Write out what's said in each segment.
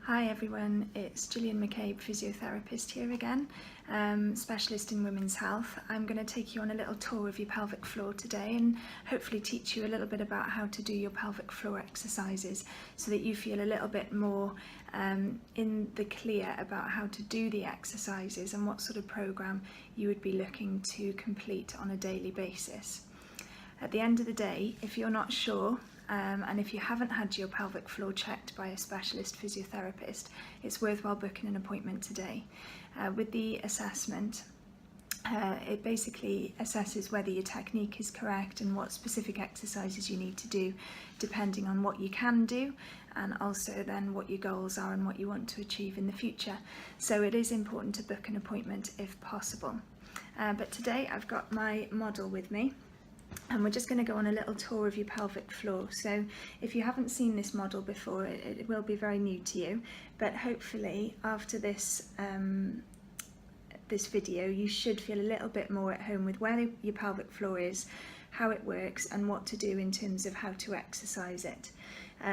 Hi everyone, it's Gillian McCabe, physiotherapist here again, specialist in women's health. I'm going to take you on a little tour of your pelvic floor today and hopefully teach you a little bit about how to do your pelvic floor exercises so that you feel a little bit more in the clear about how to do the exercises and what sort of program you would be looking to complete on a daily basis. At the end of the day, if you're not sure, and if you haven't had your pelvic floor checked by a specialist physiotherapist, it's worthwhile booking an appointment today. With the assessment, it basically assesses whether your technique is correct and what specific exercises you need to do depending on what you can do, and also then what your goals are and what you want to achieve in the future. So it is important to book an appointment if possible. But today I've got my model with me, and we're just going to go on a little tour of your pelvic floor. So if you haven't seen this model before, it will be very new to you, but hopefully after this this video you should feel a little bit more at home with where your pelvic floor is, how it works and what to do in terms of how to exercise it.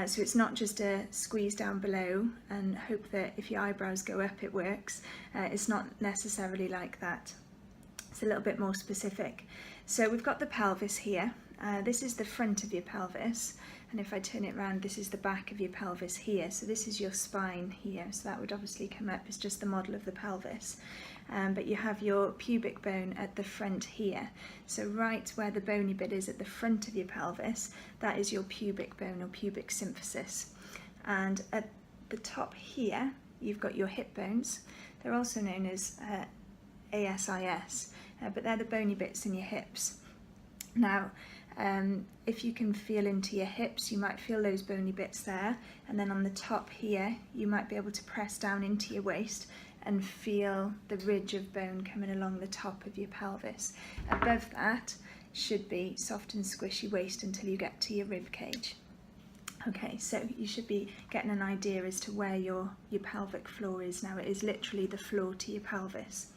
So it's not just a squeeze down below and hope that if your eyebrows go up it works. It's not necessarily like that. It's a little bit more specific. So we've got the pelvis here. This is the front of your pelvis, and if I turn it around, this is the back of your pelvis here. So this is your spine here, so that would obviously come up as just the model of the pelvis. But you have your pubic bone at the front here. So right where the bony bit is at the front of your pelvis, that is your pubic bone or pubic symphysis. And at the top here, you've got your hip bones. They're also known as ASIS, but they're the bony bits in your hips. Now, if you can feel into your hips, you might feel those bony bits there, and then on the top here, you might be able to press down into your waist and feel the ridge of bone coming along the top of your pelvis. Above that should be soft and squishy waist until you get to your rib cage. Okay, so you should be getting an idea as to where your pelvic floor is now. It is literally the floor to your pelvis.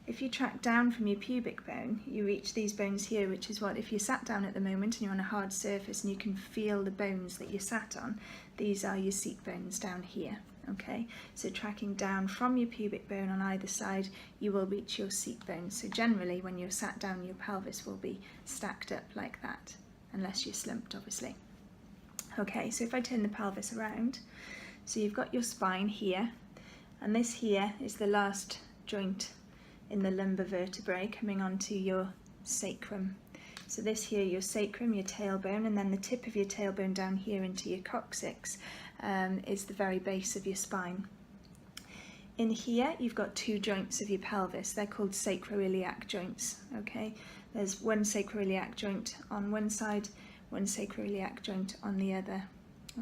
If you track down from your pubic bone, you reach these bones here, which is what, if you sat down at the moment and you're on a hard surface and you can feel the bones that you sat on, these are your seat bones down here. Okay, so tracking down from your pubic bone on either side, you will reach your seat bones. So generally when you're sat down, your pelvis will be stacked up like that, unless you're slumped obviously. Okay, so if I turn the pelvis around, so you've got your spine here, and this here is the last joint in the lumbar vertebrae coming onto your sacrum. So this here, your sacrum, your tailbone, and then the tip of your tailbone down here into your coccyx is the very base of your spine. In here, you've got two joints of your pelvis. They're called sacroiliac joints, okay? There's one sacroiliac joint on one side, one sacroiliac joint on the other.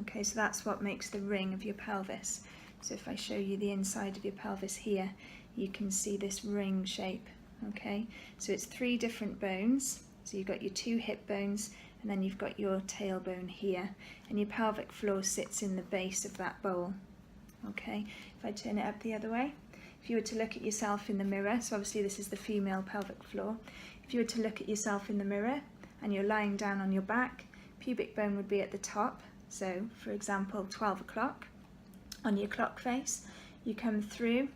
Okay, so that's what makes the ring of your pelvis. So if I show you the inside of your pelvis here, you can see this ring shape, okay? So it's three different bones. So you've got your two hip bones, and then you've got your tailbone here, and your pelvic floor sits in the base of that bowl, okay? If I turn it up the other way, if you were to look at yourself in the mirror, so obviously this is the female pelvic floor, if you were to look at yourself in the mirror and you're lying down on your back, pubic bone would be at the top. So for example, 12 o'clock on your clock face, you come through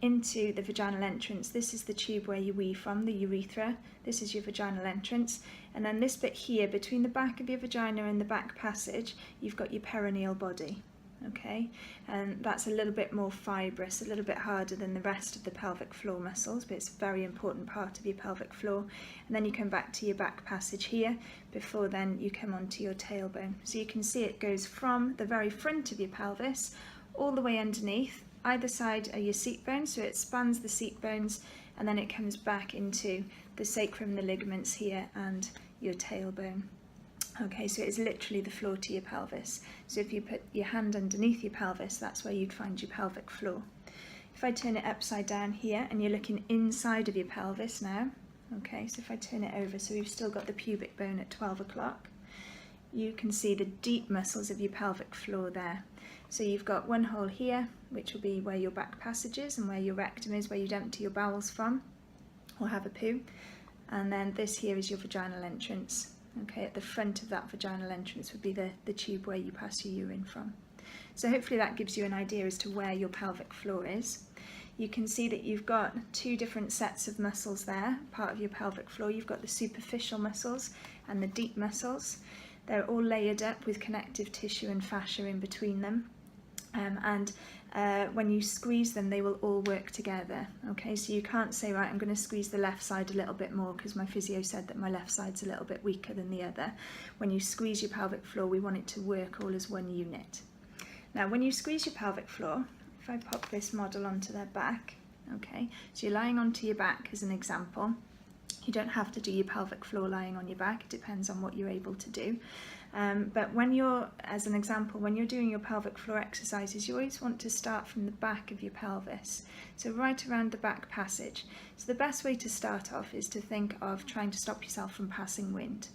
into the vaginal entrance. This is the tube where you wee from, the urethra. This is your vaginal entrance, and then this bit here between the back of your vagina and the back passage, you've got your perineal body, okay? And that's a little bit more fibrous, a little bit harder than the rest of the pelvic floor muscles, but it's a very important part of your pelvic floor. And then you come back to your back passage here, before then you come onto your tailbone. So you can see it goes from the very front of your pelvis all the way underneath. Either side are your seat bones, so it spans the seat bones, and then it comes back into the sacrum, the ligaments here, and your tailbone. Okay, so it is literally the floor to your pelvis. So if you put your hand underneath your pelvis, that's where you'd find your pelvic floor. If I turn it upside down here, and you're looking inside of your pelvis now, okay, so if I turn it over, so we've still got the pubic bone at 12 o'clock, you can see the deep muscles of your pelvic floor there. So you've got one hole here, which will be where your back passage is and where your rectum is, where you'd empty your bowels from or have a poo. And then this here is your vaginal entrance. Okay, at the front of that vaginal entrance would be the tube where you pass your urine from. So hopefully that gives you an idea as to where your pelvic floor is. You can see that you've got two different sets of muscles there, part of your pelvic floor. You've got the superficial muscles and the deep muscles. They're all layered up with connective tissue and fascia in between them. When you squeeze them, they will all work together. Okay, so you can't say, right, I'm going to squeeze the left side a little bit more because my physio said that my left side's a little bit weaker than the other. When you squeeze your pelvic floor, we want it to work all as one unit. Now, when you squeeze your pelvic floor, if I pop this model onto their back, okay, so you're lying onto your back as an example. You don't have to do your pelvic floor lying on your back, it depends on what you're able to do. But when you're, as an example, when you're doing your pelvic floor exercises, you always want to start from the back of your pelvis, so right around the back passage. So the best way to start off is to think of trying to stop yourself from passing wind.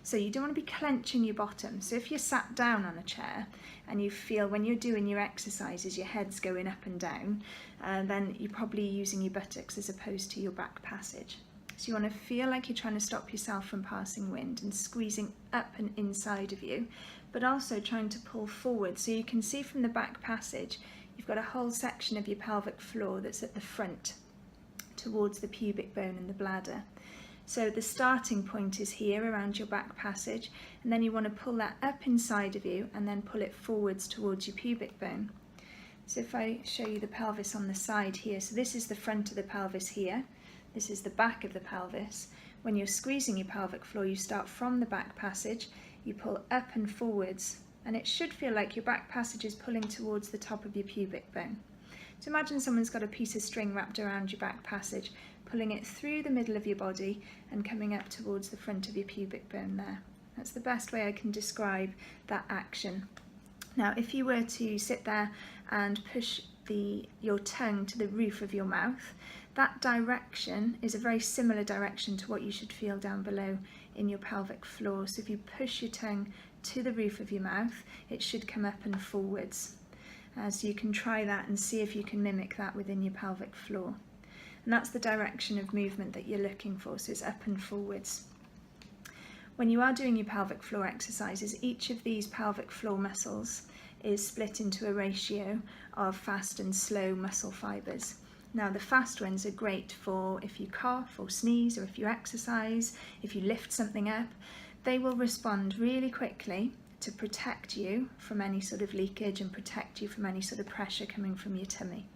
So you don't want to be clenching your bottom. So if you're sat down on a chair and you feel when you're doing your exercises your head's going up and down, then you're probably using your buttocks as opposed to your back passage. So you want to feel like you're trying to stop yourself from passing wind and squeezing up and inside of you, but also trying to pull forward. So you can see from the back passage, you've got a whole section of your pelvic floor that's at the front towards the pubic bone and the bladder. So the starting point is here around your back passage, and then you want to pull that up inside of you and then pull it forwards towards your pubic bone. So if I show you the pelvis on the side here, so this is the front of the pelvis here, this is the back of the pelvis. When you're squeezing your pelvic floor, you start from the back passage, you pull up and forwards, and it should feel like your back passage is pulling towards the top of your pubic bone. So imagine someone's got a piece of string wrapped around your back passage, pulling it through the middle of your body and coming up towards the front of your pubic bone there. That's the best way I can describe that action. Now, if you were to sit there and push your tongue to the roof of your mouth, that direction is a very similar direction to what you should feel down below in your pelvic floor. So if you push your tongue to the roof of your mouth, it should come up and forwards. So you can try that and see if you can mimic that within your pelvic floor. And that's the direction of movement that you're looking for, so it's up and forwards. When you are doing your pelvic floor exercises, each of these pelvic floor muscles is split into a ratio of fast and slow muscle fibres. Now the fast ones are great for if you cough or sneeze, or if you exercise, if you lift something up. They will respond really quickly to protect you from any sort of leakage and protect you from any sort of pressure coming from your tummy.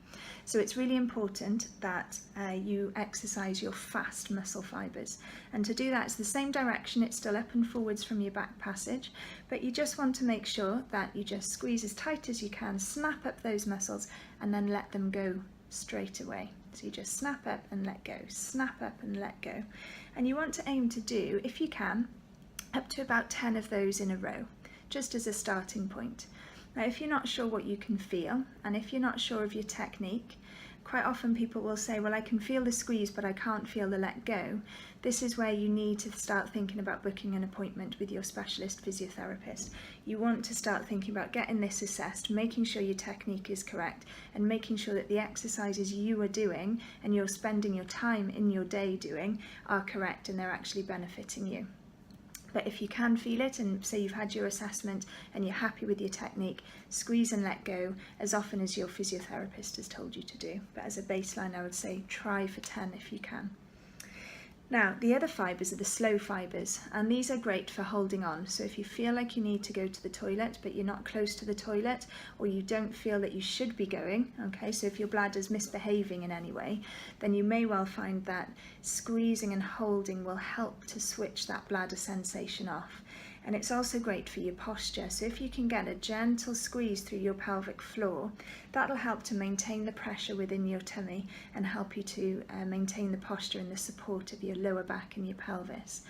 So it's really important that you exercise your fast muscle fibres, and to do that it's the same direction, it's still up and forwards from your back passage, but you just want to make sure that you just squeeze as tight as you can, snap up those muscles and then let them go straight away. So you just snap up and let go, snap up and let go, and you want to aim to do, if you can, up to about 10 of those in a row, just as a starting point. Now if you're not sure what you can feel, and if you're not sure of your technique, quite often people will say, well, I can feel the squeeze but I can't feel the let go. This is where you need to start thinking about booking an appointment with your specialist physiotherapist. You want to start thinking about getting this assessed, making sure your technique is correct, and making sure that the exercises you are doing and you're spending your time in your day doing are correct and they're actually benefiting you. But if you can feel it, and say you've had your assessment and you're happy with your technique, squeeze and let go as often as your physiotherapist has told you to do. But as a baseline, I would say try for 10 if you can. Now, the other fibres are the slow fibres, and these are great for holding on. So if you feel like you need to go to the toilet, but you're not close to the toilet, or you don't feel that you should be going, okay, so if your bladder's misbehaving in any way, then you may well find that squeezing and holding will help to switch that bladder sensation off. And it's also great for your posture. So if you can get a gentle squeeze through your pelvic floor, that'll help to maintain the pressure within your tummy and help you to maintain the posture and the support of your lower back and your pelvis.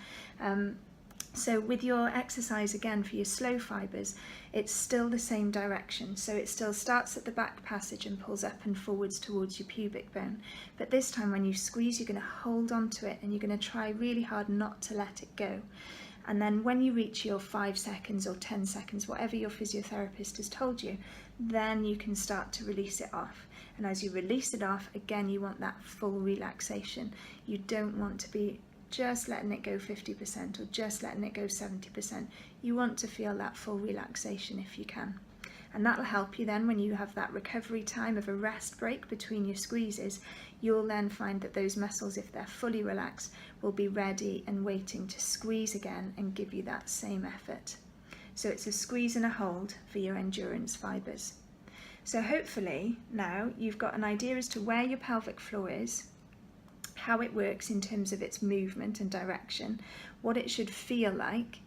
So with your exercise, again, for your slow fibres, it's still the same direction. So it still starts at the back passage and pulls up and forwards towards your pubic bone. But this time when you squeeze, you're going to hold on to it and you're going to try really hard not to let it go. And then when you reach your 5 seconds or 10 seconds, whatever your physiotherapist has told you, then you can start to release it off. And as you release it off, again, you want that full relaxation. You don't want to be just letting it go 50% or just letting it go 70%. You want to feel that full relaxation if you can. and that'll help you then when you have that recovery time of a rest break between your squeezes. You'll then find that those muscles, if they're fully relaxed, will be ready and waiting to squeeze again and give you that same effort. So it's a squeeze and a hold for your endurance fibres. So hopefully now you've got an idea as to where your pelvic floor is, how it works in terms of its movement and direction, what it should feel like,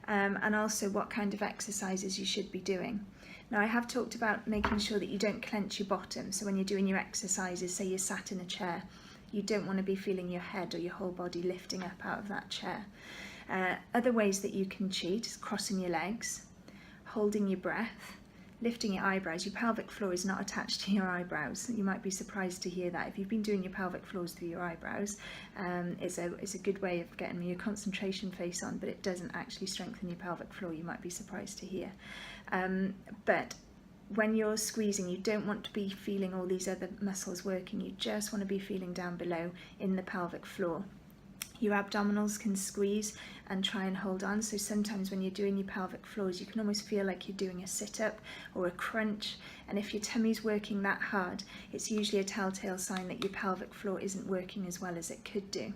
and also what kind of exercises you should be doing. Now, I have talked about making sure that you don't clench your bottom. So when you're doing your exercises, say you're sat in a chair, you don't want to be feeling your head or your whole body lifting up out of that chair. Other ways that you can cheat is crossing your legs, holding your breath, lifting your eyebrows. Your pelvic floor is not attached to your eyebrows. You might be surprised to hear that. If you've been doing your pelvic floors through your eyebrows, it's a good way of getting your concentration face on, but it doesn't actually strengthen your pelvic floor. You might be surprised to hear. But when you're squeezing, you don't want to be feeling all these other muscles working. You just want to be feeling down below in the pelvic floor. Your abdominals can squeeze and try and hold on. So sometimes when you're doing your pelvic floors, you can almost feel like you're doing a sit-up or a crunch. And if your tummy's working that hard, it's usually a telltale sign that your pelvic floor isn't working as well as it could do.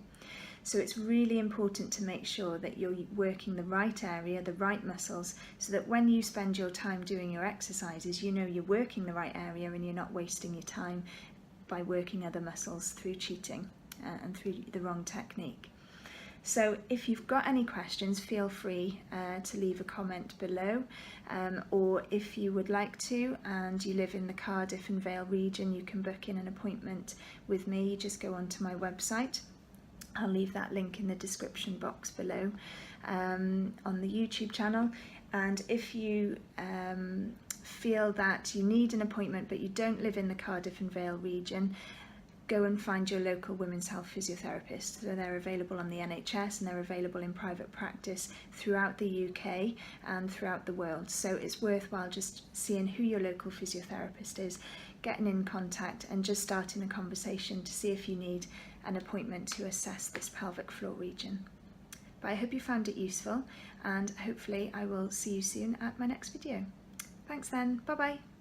So it's really important to make sure that you're working the right area, the right muscles, so that when you spend your time doing your exercises, you know you're working the right area and you're not wasting your time by working other muscles through cheating and through the wrong technique. So if you've got any questions, feel free to leave a comment below, or if you would like to and you live in the Cardiff and Vale region, you can book in an appointment with me. You just go onto my website. I'll leave that link in the description box below on the YouTube channel. And if you feel that you need an appointment but you don't live in the Cardiff and Vale region, go and find your local women's health physiotherapist. So they're available on the NHS and they're available in private practice throughout the UK and throughout the world. So it's worthwhile just seeing who your local physiotherapist is, getting in contact and just starting a conversation to see if you need an appointment to assess this pelvic floor region. But I hope you found it useful, and hopefully I will see you soon at my next video. Thanks then, bye bye.